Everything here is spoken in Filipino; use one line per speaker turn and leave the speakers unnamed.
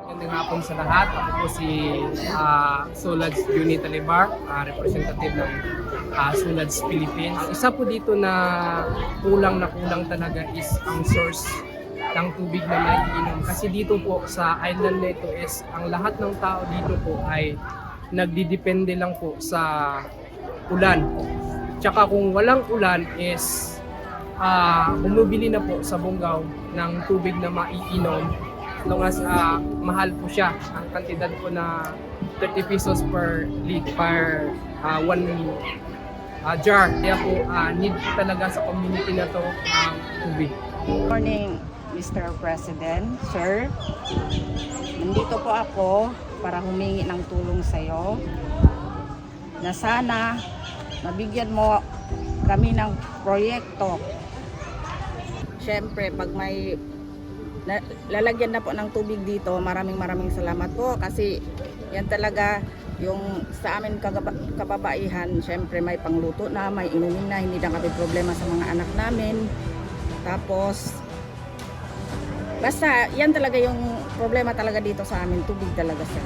Magandang hapon sa lahat. Ako po si Solads Juni Talibar, representative ng Solads Philippines. Isa po dito na kulang talaga is ang source ng tubig na maiinom. Kasi dito po sa island na ito is ang lahat ng tao dito po ay nagdidepende lang po sa ulan. Tsaka kung walang ulan is bumibili na po sa Bungaw ng tubig na maiinom. Long as mahal po siya, ang kantidad po na 30 pesos per one jar. Kaya po need po talaga sa community na to ang tubig.
Good morning, Mr. President, Sir. Nandito po ako para humingi ng tulong sa iyo na sana mabigyan mo kami ng proyekto. Siyempre, pag may lalagyan na po ng tubig dito, maraming salamat po kasi yan talaga yung sa amin kababaihan. Siyempre may pangluto na, may inumin na, hindi na kami problema sa mga anak namin. Tapos basta yan talaga yung problema talaga dito sa amin, tubig talaga sir.